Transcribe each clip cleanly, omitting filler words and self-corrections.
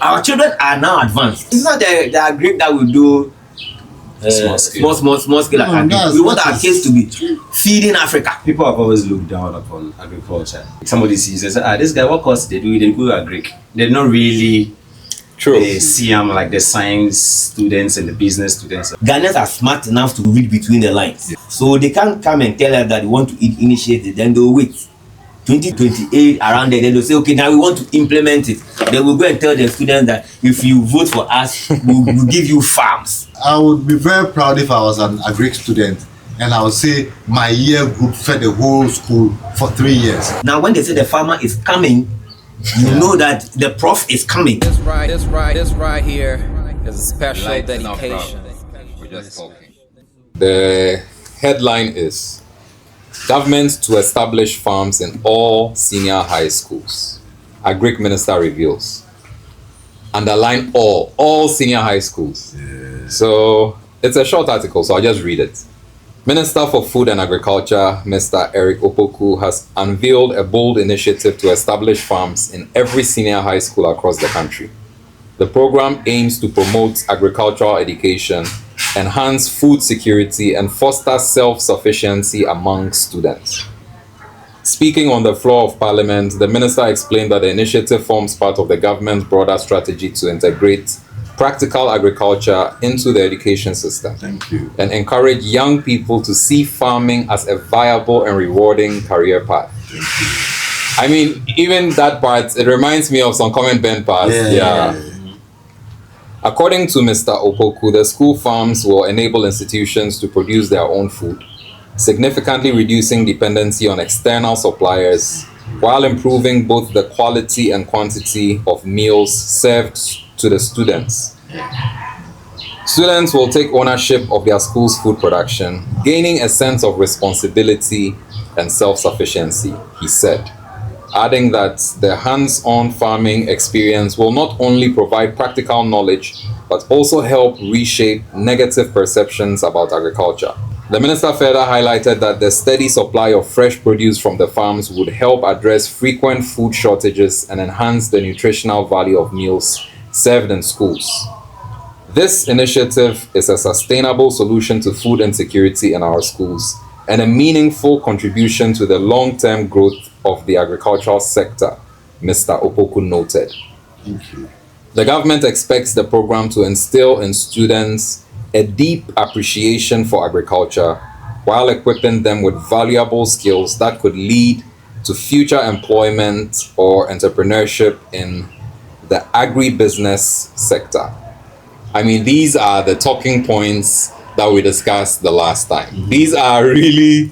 Our children are now advanced. It's not the agric that we do small scale agric. We want our kids to be feeding Africa. People have always looked down upon agriculture. Somebody sees and says, this guy, what course they do? They do agric. They're not really see them like the science students and the business students. Ghanaians are smart enough to read between the lines. Yeah. So they can't come and tell us that they want to initiate, then they'll wait. 2028 around there, they'll say, okay, now we want to implement it. They will go and tell the students that if you vote for us, we'll give you farms. I would be very proud if I was an agric student and I would say my year group fed the whole school for 3 years. Now when they say the farmer is coming, you know that the prof is coming. This right here is a special dedication. We're just talking. The headline is Government to establish farms in all senior high schools. Agric Minister reveals. Underline all senior high schools. Yeah. So it's a short article, so I'll just read it. Minister for Food and Agriculture, Mr. Eric Opoku, has unveiled a bold initiative to establish farms in every senior high school across the country. The program aims to promote agricultural education, enhance food security, and foster self-sufficiency among students. Speaking on the floor of Parliament, the minister explained that the initiative forms part of the government's broader strategy to integrate practical agriculture into the education system. Thank you. And encourage young people to see farming as a viable and rewarding career path. I mean, even that part, it reminds me of some comment bent paths. Yeah. According to Mr. Opoku, the school farms will enable institutions to produce their own food, significantly reducing dependency on external suppliers, while improving both the quality and quantity of meals served to the students. Students will take ownership of their school's food production, gaining a sense of responsibility and self-sufficiency, he said, adding that the hands-on farming experience will not only provide practical knowledge, but also help reshape negative perceptions about agriculture. The minister further highlighted that the steady supply of fresh produce from the farms would help address frequent food shortages and enhance the nutritional value of meals served in schools. This initiative is a sustainable solution to food insecurity in our schools and a meaningful contribution to the long-term growth of the agricultural sector, Mr. Opoku noted. Thank you. The government expects the program to instill in students a deep appreciation for agriculture while equipping them with valuable skills that could lead to future employment or entrepreneurship in the agribusiness sector. I mean, these are the talking points that we discussed the last time. Mm-hmm. These are really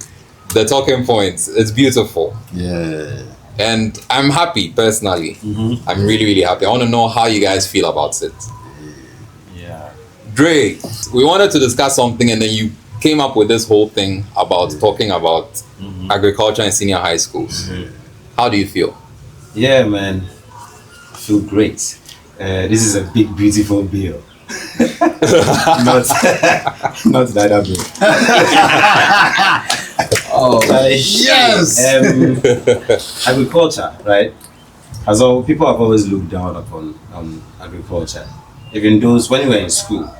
the talking points. It's beautiful. Yeah. And I'm happy personally. Mm-hmm. I'm really, really happy. I want to know how you guys feel about it. Yeah. Dre, we wanted to discuss something and then you came up with this whole thing about talking about agriculture in senior high schools. How do you feel? Yeah, man. I feel great. This is a big, beautiful bill. not that other bill. Yes. Agriculture, right? As all people have always looked down upon agriculture. Even those when you were in school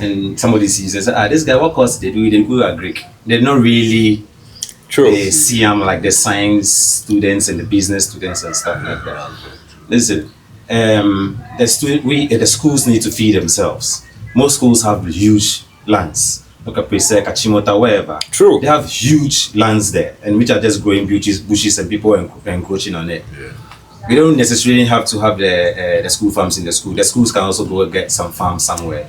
and somebody sees and says, this guy, what course they do? They do agric. They're not really see them like the science students and the business students and stuff like that. Listen, the schools need to feed themselves. Most schools have huge lands. Look at Presec, Achimota, wherever. True. They have huge lands there, and which are just growing bushes and people encroaching on it. Yeah. We don't necessarily have to have the school farms in the school. The schools can also go get some farms somewhere.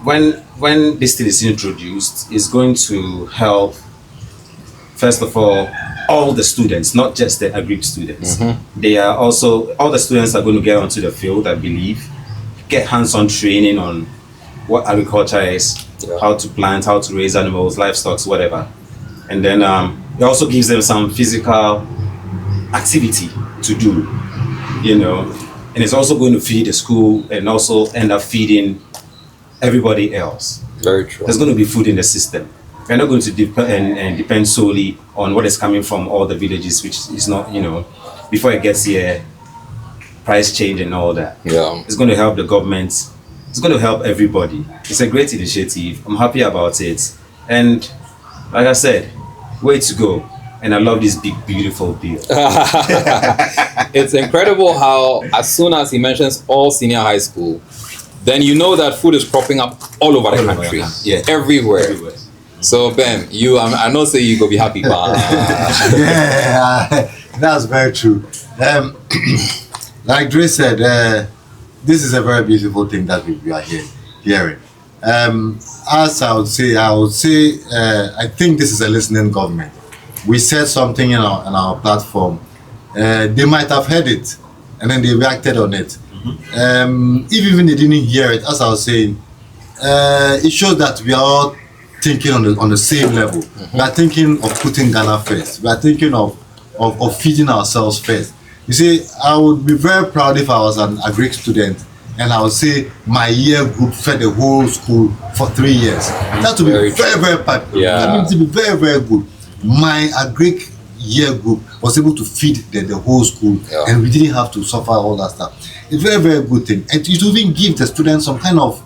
When this thing is introduced, it's going to help, first of all the students, not just the agric students. They are also, all the students are going to get onto the field, I believe, get hands-on training on what agriculture is, how to plant, how to raise animals, livestock, whatever. And then it also gives them some physical activity to do, and it's also going to feed the school and also end up feeding everybody else. Very true. There's going to be food in the system. We're not going to depend solely on what is coming from all the villages, which is not, before it gets here, price change and all that. Yeah. It's going to help the government. It's going to help everybody. It's a great initiative. I'm happy about it. And like I said, way to go. And I love this big, beautiful bill. It's incredible how as soon as he mentions all senior high school, then you know that food is cropping up all over the country. Yeah. Everywhere. So Ben, I know say you go be happy, man. Yeah, that's very true. Like Dre said, this is a very beautiful thing that we are hearing. As I would say, I think this is a listening government. We said something in our platform. They might have heard it, and then they reacted on it. If even they didn't hear it, as I was saying, it shows that we are all thinking on the same level. We are thinking of putting Ghana first. We are thinking of feeding ourselves first. You see, I would be very proud if I was an agric student and I would say my year group fed the whole school for 3 years. That would be very, very bad. Yeah. I mean, it would be very, very good. My agric year group was able to feed the whole school, and we didn't have to suffer all that stuff. It's a very, very good thing. And it will even give the students some kind of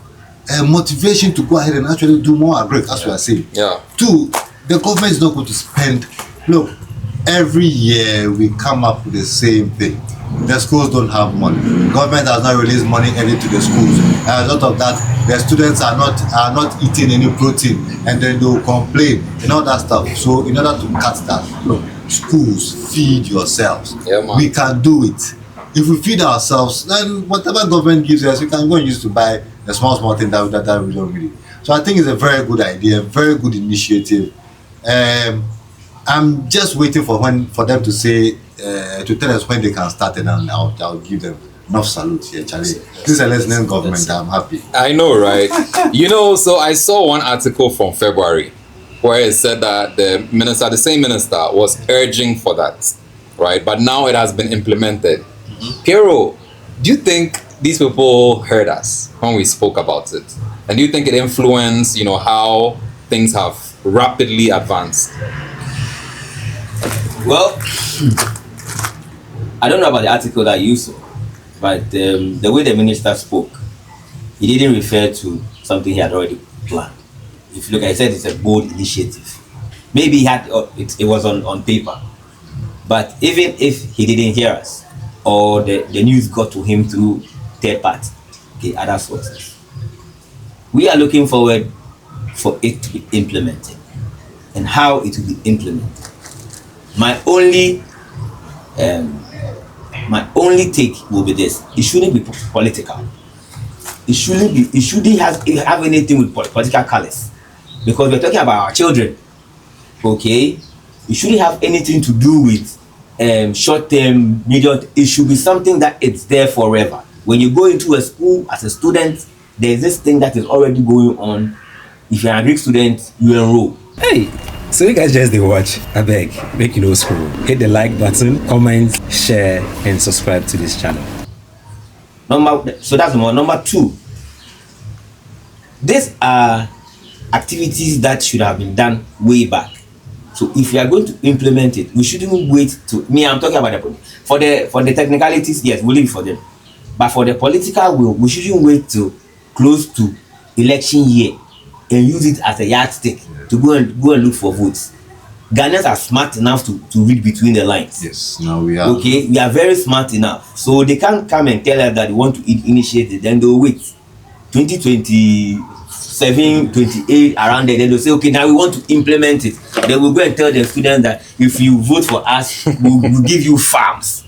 motivation to go ahead and actually do more agric, as we are saying. Yeah. Two, the government is not going to spend. Look, every year we come up with the same thing. The schools don't have money. Government has not released money early to the schools. As a result of that, the students are not eating any protein, and then they will complain and all that stuff. So in order to cut that, look, schools, feed yourselves. Yeah, man. We can do it. If we feed ourselves, then whatever government gives us, we can go and use to buy the small thing that we don't really. So I think it's a very good idea, very good initiative. I'm just waiting for them to say to tell us when they can start, and I'll give them enough salute here, Charlie. This is a listening government. I'm happy. I know, right? So I saw one article from February where it said that the same minister, was urging for that, right? But now it has been implemented. Piero, do you think these people heard us when we spoke about it? And do you think it influenced, how things have rapidly advanced? Well, I don't know about the article that you saw, but the way the minister spoke, he didn't refer to something he had already planned. If you look at it, he said it's a bold initiative. Maybe he had it was on paper, but even if he didn't hear us, or the news got to him through third party, other sources, we are looking forward for it to be implemented and how it will be implemented. My only take will be this: it shouldn't be political. It shouldn't have anything with political colors, because we're talking about our children. Okay, it shouldn't have anything to do with short-term, medium. It should be something that it's there forever. When you go into a school as a student, there's this thing that is already going on. If you're a Greek student, you enroll. Hey, so you guys just watch. I beg, make you no scroll. Hit the like button, comment, share, and subscribe to this channel. So that's number two. These are activities that should have been done way back. So if you are going to implement it, we shouldn't wait to. I'm talking about for the technicalities. Yes, we'll leave it for them. But for the political will, we shouldn't wait to close to election year and use it as a yardstick to go and look for votes. Ghanaians are smart enough to read between the lines. Yes, now we are. Okay, we are very smart enough. So they can't come and tell us that they want to initiate it, then they'll wait. 2027, 28, around there, then they'll say, okay, now we want to implement it. Then we'll go and tell the students that if you vote for us, we'll give you farms.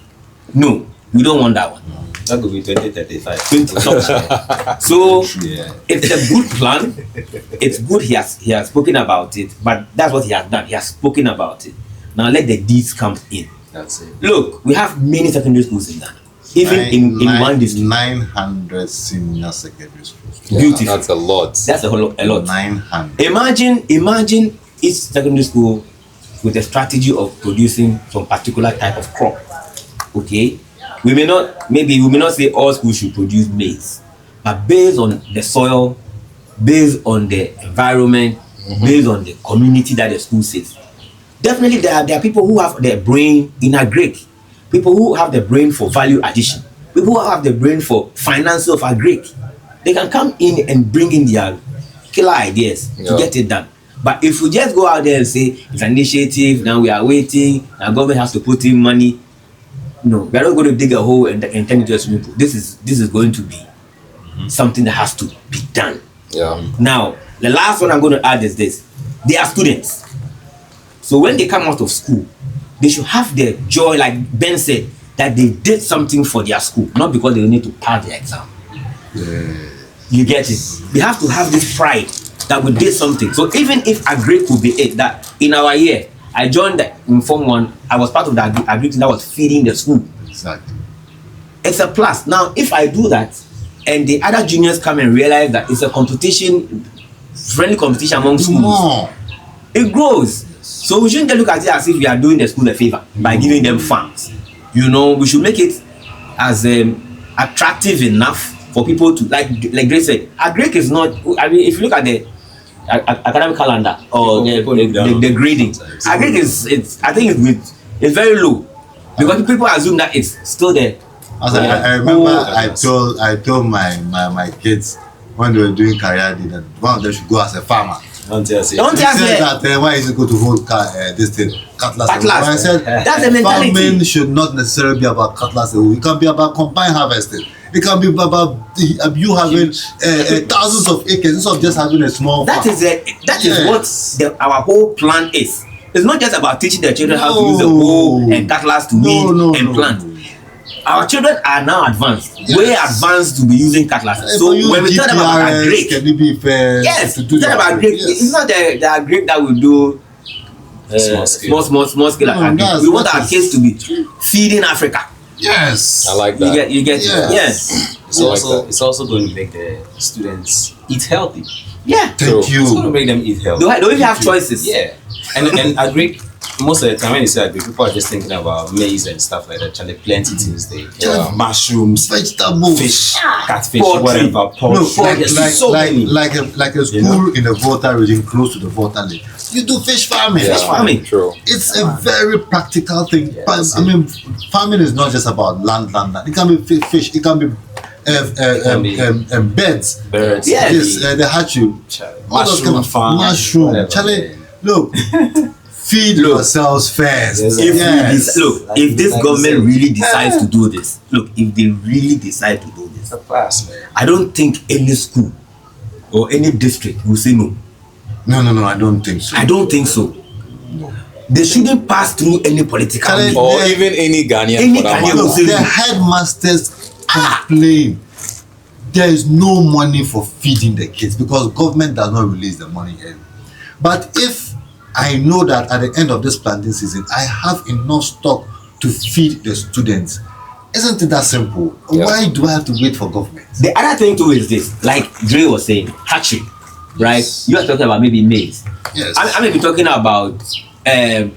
No, we don't want that one. That could be 2035. So it's a good plan. It's good he has spoken about it, but that's what he has done. He has spoken about it. Now let the deeds come in. That's it. Look, we have many secondary schools in Ghana. Even in one district. 900 senior secondary schools. Yeah, Beautiful. that's a lot. That's a lot. 900. Imagine each secondary school with a strategy of producing some particular type of crop. Okay? We may not say all schools should produce maize, but based on the soil, based on the environment, based on the community that the school sits. Definitely there are people who have their brain in agric, people who have the brain for value addition. people who have the brain for finance of agric, they can come in and bring in their killer ideas to get it done. But if we just go out there and say it's an initiative, now we are waiting, now government has to put in money, no, we are not going to dig a hole and turn it into a swimming pool. This is going to be something that has to be done. Yeah. Now, the last one I'm going to add is this: they are students, so when they come out of school, they should have the joy, like Ben said, that they did something for their school, not because they need to pass the exam. You get it? They have to have this pride that we did something. So even if agri could be it, that in our year, I joined the Inform One, I was part of the agri team that was feeding the school. Exactly. It's a plus. Now, if I do that, and the other juniors come and realize that it's a competition, friendly competition among schools, it grows. So we shouldn't just look at it as if we are doing the school a favor by giving them funds. You know, we should make it as attractive enough for people to, like Grace said, agric is not, I mean, if you look at the academic calendar or the grading, agric is, I think it's very low because people assume that it's still there. I remember I told my kids when they were doing career day that one of them should go as a farmer. Don't He said that why is it good to hold this thing cutlass? I said that's a mentality. Farming should not necessarily be about cutlass. It can be about combined harvesting. It can be about you having thousands of acres instead of just having a small farm. That is what our whole plan is. It's not just about teaching the children how to use a hoe and cutlass to weed and plant. Our children are now advanced, way advanced to be using cutlasses. So when we talk about agric, can it be fair? Yes, to talk about agric, it's not the agric that we do small scale agric. We want our kids to be feeding Africa. Yes, I like that. You get it. Yes. It's also going to make the students eat healthy. Yeah. Thank you. It's going to make them eat healthy. Don't even have choices. Yeah. And agric, most of the time when you say agric, people are just thinking about maize and stuff like that. Actually, plenty things there. Mushrooms, vegetables, fish, catfish, poultry. whatever. Poultry. Like a school in the Volta region close to the Volta Lake. You do fish farming. Yeah, Fish farming. True. It's a very practical thing. Yeah, But, I mean, farming is not just about land. It can be fish. It can be birds. Birds. Yeah. Yes, the hatchery. Mushroom farm. Mushroom. whatever. Charlie, look. Feed yourselves first. If this government really decides to do this, if they really decide to do this, I don't think any school or any district will say no. No, I don't think so. I don't think so. No. They shouldn't pass through any political Charlie, means. Or even any Ghanaian. Any for that Ghanaian matter. will say The no. headmasters complain there is no money for feeding the kids because government does not release the money early. But if I know that at the end of this planting season, I have enough stock to feed the students. Isn't it that simple? Yeah. Why do I have to wait for government? The other thing too is this, like Dre was saying, hatchery, right? You are talking about maybe maize. Yes. I may be talking about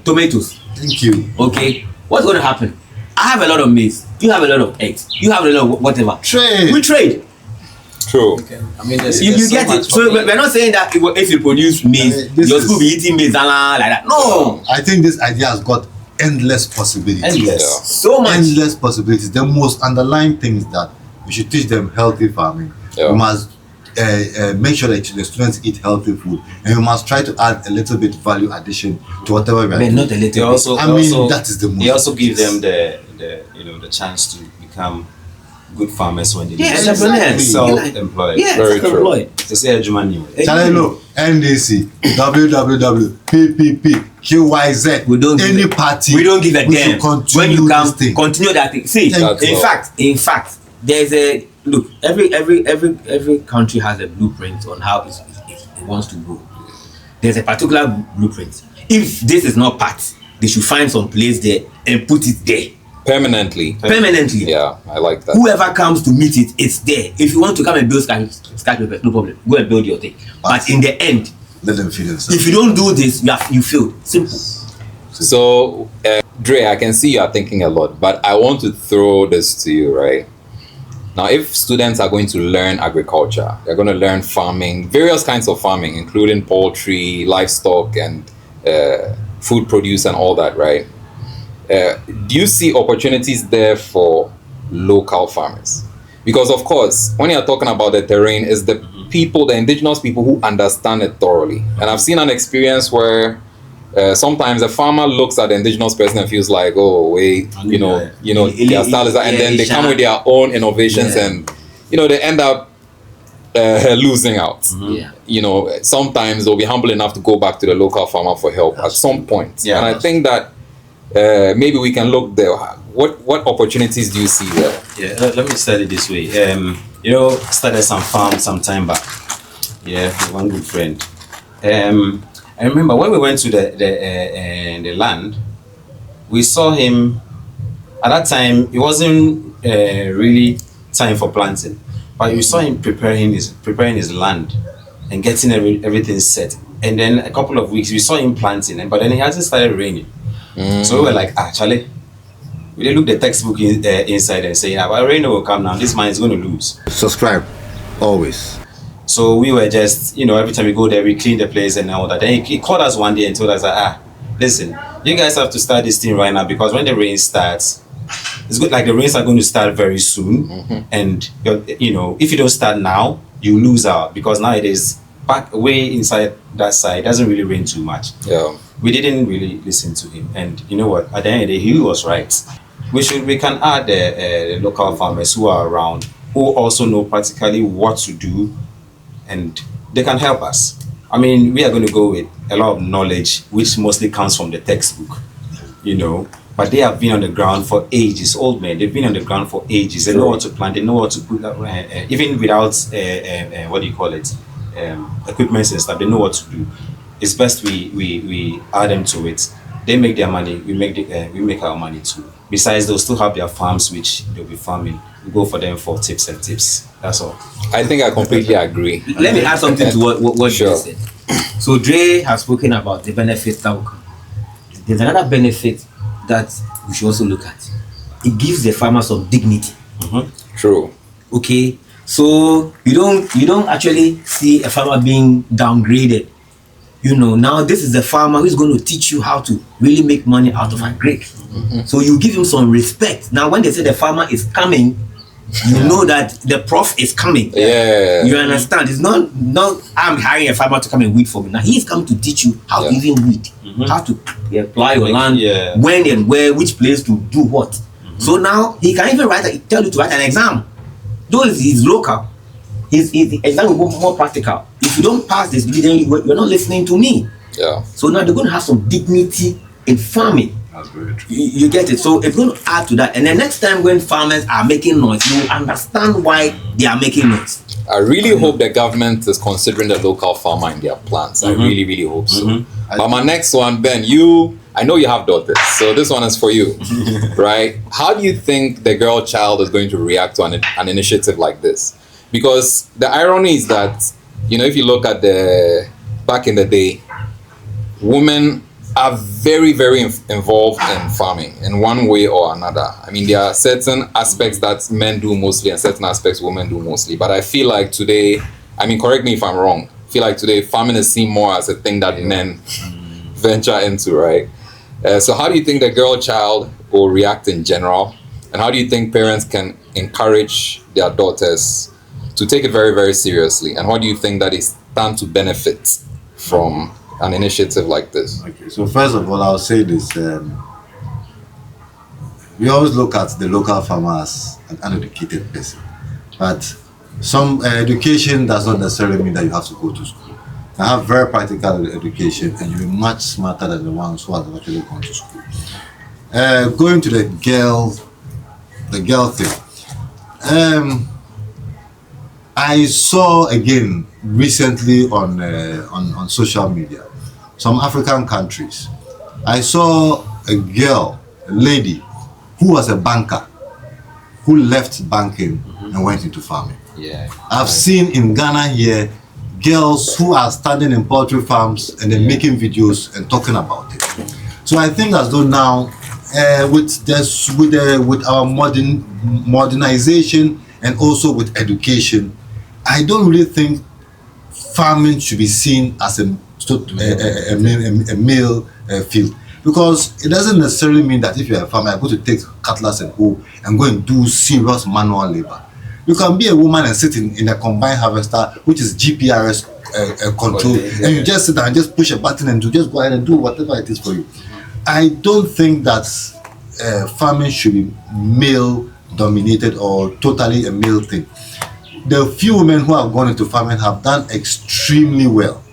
tomatoes. Thank you. Okay, what's going to happen? I have a lot of maize. You have a lot of eggs. You have a lot of whatever. Trade. We trade. True. I mean, You get it. So we're not saying that if you produce maize, your school be eating maize like that. No. I think this idea has got endless possibilities. Endless. So much. Endless possibilities. The most underlying thing is that we should teach them healthy farming. Yeah. We must make sure that the students eat healthy food, and we must try to add a little bit value addition to whatever we are But doing. not a little They bit. also, that is the most. they also give them the chance to become good farmers when they Yeah, need entrepreneurs. self-employed. Yeah, Very true. self-employed. They say Ejumani. Shall I know? NDC, WWW, PPP, QYZ. We don't give any a- party. We don't give a we damn. should continue When you come, this thing. continue that thing. See, Thank you. in fact, there's a look. Every country has a blueprint on how it wants to grow. There's a particular blueprint. If this is not part, they should find some place there and put it there Permanently. permanently. Yeah, I like that. Whoever comes to meet it, it's there. If you want to come and build skyscrapers, no problem. Go and build your thing. But in the end, Let them feed themselves. if you don't do this, you failed. Simple. So, Dre, I can see you are thinking a lot, but I want to throw this to you, right? Now, if students are going to learn agriculture, they're going to learn farming, various kinds of farming, including poultry, livestock, and food produce and all that, right? Do you see opportunities there for local farmers? Because of course, when you're talking about the terrain, it's the people, the indigenous people who understand it thoroughly. And I've seen an experience where sometimes a farmer looks at the indigenous person and feels like, oh wait, their style is that, and then they come with their own innovations, and they end up losing out. Sometimes they'll be humble enough to go back to the local farmer for help at some point. And I think that maybe we can look there. What opportunities do you see there? Let me start it this way. Started some farm some time back. With one good friend. I remember when we went to the land, we saw him. At that time, it wasn't really time for planting, but we saw him preparing his land and getting everything set. And then a couple of weeks, we saw him planting, but then it hasn't started raining. So we were like, Charlie, we didn't look the textbook inside and say, but rain will come now. This man is going to lose. Subscribe, always. So we were just, every time we go there, we clean the place and all that. Then he called us one day and told us that, listen, you guys have to start this thing right now, because when the rain starts, it's good. Like the rains are going to start very soon, and if you don't start now, you lose out, because now it is back way inside that side. It doesn't really rain too much. We didn't really listen to him, and you know what? At the end of the day, he was right. We can add the local farmers who are around, who also know practically what to do, and they can help us. I mean, we are going to go with a lot of knowledge, which mostly comes from the textbook, but they have been on the ground for ages. Old men, they've been on the ground for ages. They know what to plant, they know what to put, even without, equipment and stuff, they know what to do. It's best we add them to it. They make their money, we make our money too. Besides, they'll still have their farms, which they'll be farming. We go for them for tips and tips. That's all. I think I completely agree. Let me add something to what Sure. you said. So Dre has spoken about the benefits that will come. There's another benefit that we should also look at. It gives the farmer some dignity. True. Okay, so you don't actually see a farmer being downgraded. Now this is the farmer who's going to teach you how to really make money out of a grape. So you give him some respect. Now when they say the farmer is coming, you know that the prof is coming. You understand? It's not I'm hiring a farmer to come and weed for me. Now he's come to teach you how to even weed, how to apply your land, when and where, which place to do what. So now he can even tell you to write an exam. Though he's local, his exam will be more practical. If you don't pass this, then you're not listening to me. So now they're going to have some dignity in farming. That's very true. You get it? So it's going to add to that. And the next time when farmers are making noise, you will understand why they are making noise. I really hope the government is considering the local farmer in their plans. I really, really hope so. But my next one, Ben, I know you have daughters, so this one is for you, right? How do you think the girl child is going to react to an initiative like this? Because the irony is that, if you look at back in the day, women are very, very involved in farming in one way or another. I mean, there are certain aspects that men do mostly and certain aspects women do mostly. But I feel like today, correct me if I'm wrong, I feel like today farming is seen more as a thing that men venture into, right? So how do you think the girl child will react in general? And how do you think parents can encourage their daughters to take it very, very seriously? And what do you think that is stand to benefit from an initiative like this? Okay, so first of all, I'll say this. We always look at the local farmer as an uneducated person. But some education does not necessarily mean that you have to go to school. I have very practical education, and you'll be much smarter than the ones who have actually gone to school. Going to the girl thing. I saw again recently on social media, some African countries. I saw a lady who was a banker, who left banking and went into farming. I've seen in Ghana here girls who are standing in poultry farms and then making videos and talking about it. So I think as though now with our modernization and also with education, I don't really think farming should be seen as a male field. Because it doesn't necessarily mean that if you're a farmer, you're going to take cutlass and hoe and go and do serious manual labor. You can be a woman and sit in a combined harvester, which is GPRS control, and you just sit down and just push a button and just go ahead and do whatever it is for you. I don't think that farming should be male dominated or totally a male thing. The few women who have gone into farming have done extremely well,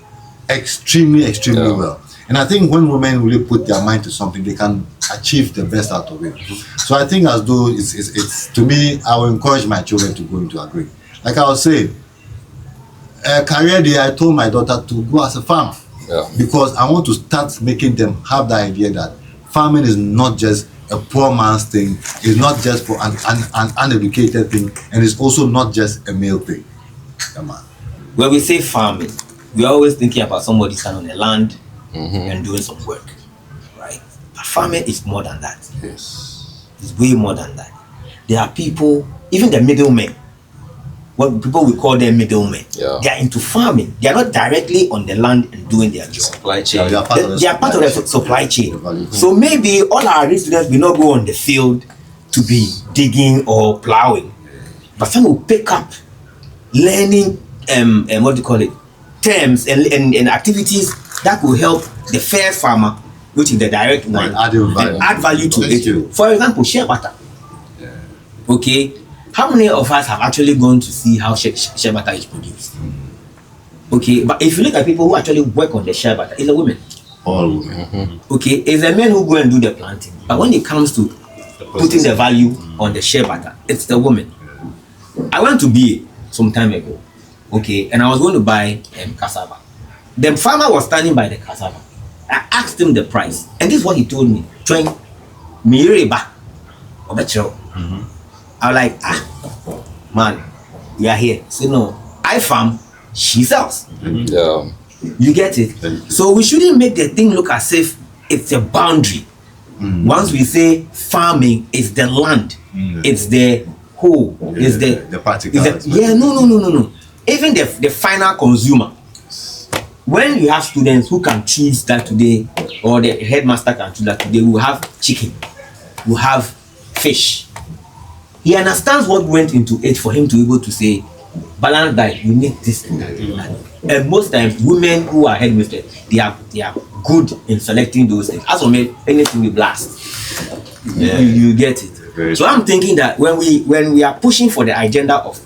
extremely well. And I think when women really put their mind to something, they can achieve the best out of it. So I think as though it's to me, I will encourage my children to go into agri. Like I was saying, career day, I told my daughter to go as a farmer. Because I want to start making them have the idea that farming is not just a poor man's thing, it's not just for an uneducated thing, and it's also not just a male thing. Come on. When we say farming, we're always thinking about somebody standing on the land and doing some work, right? But farming is more than that. Yes. It's way more than that. There are people, even the middlemen, what people we call them middlemen, they are into farming. They are not directly on the land and doing their job. Supply chain. They are part of the supply chain. So maybe all our agri students will not go on the field to be digging or plowing, but some will pick up learning what do you call it, terms and activities that will help the fair farmer, which is the direct one, add value to it. For example, shea butter. Okay, how many of us have actually gone to see how shea butter is produced? Okay, but if you look at people who actually work on the shea butter, it's a women. All women. Okay, it's the men who go and do the planting. But when it comes to putting the value on the shea butter, it's the woman. I went to BA some time ago. Okay, and I was going to buy cassava. The farmer was standing by the cassava. I asked him the price, and this is what he told me. I was like, man, we are here. So no, I farm, she sells. You get it? So we shouldn't make the thing look as if it's a boundary. Once we say farming, it's the land, it's the whole, it's the particle. No. Even the final consumer. When you have students who can choose that today, or the headmaster can choose that today, we'll have chicken, we'll have fish. He understands what went into it for him to be able to say, balanced diet, you need this and that. And most times, women who are headmistress, they are good in selecting those things. As for me, anything we blast, you get it. So I'm thinking that when we are pushing for the agenda of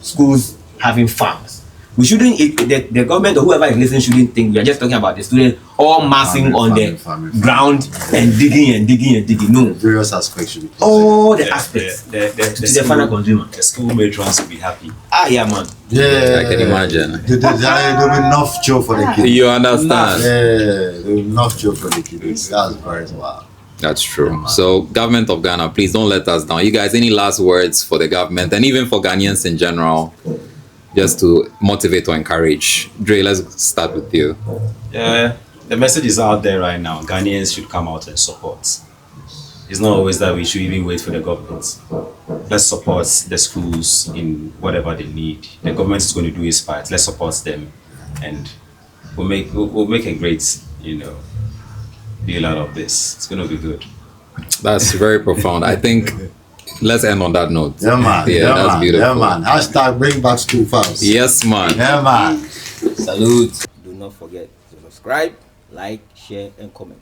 schools having farms, we shouldn't, the government or whoever is listening shouldn't think we are just talking about the students all massing on the ground and digging. No. Various aspects should be all the aspects. The final consumer. The school matrons will be happy. Yeah, man. Yeah, I can imagine. There'll be enough joy for the kids. You understand? There'll be enough joy for the kids. That's very wow. That's true. So, government of Ghana, please don't let us down. You guys, any last words for the government and even for Ghanaians in general? Just to motivate or encourage. Dre, let's start with you. Yeah, the message is out there right now. Ghanaians should come out and support. It's not always that we should even wait for the government. Let's support the schools in whatever they need. The government is going to do its part. Let's support them, and we'll make a great, deal out of this. It's going to be good. That's very profound. I think. Let's end on that note. Yeah, man. That's beautiful. Yeah, man. Hashtag bring back school farms. Yes, man. Yeah, man. Salute. Do not forget to subscribe, like, share, and comment.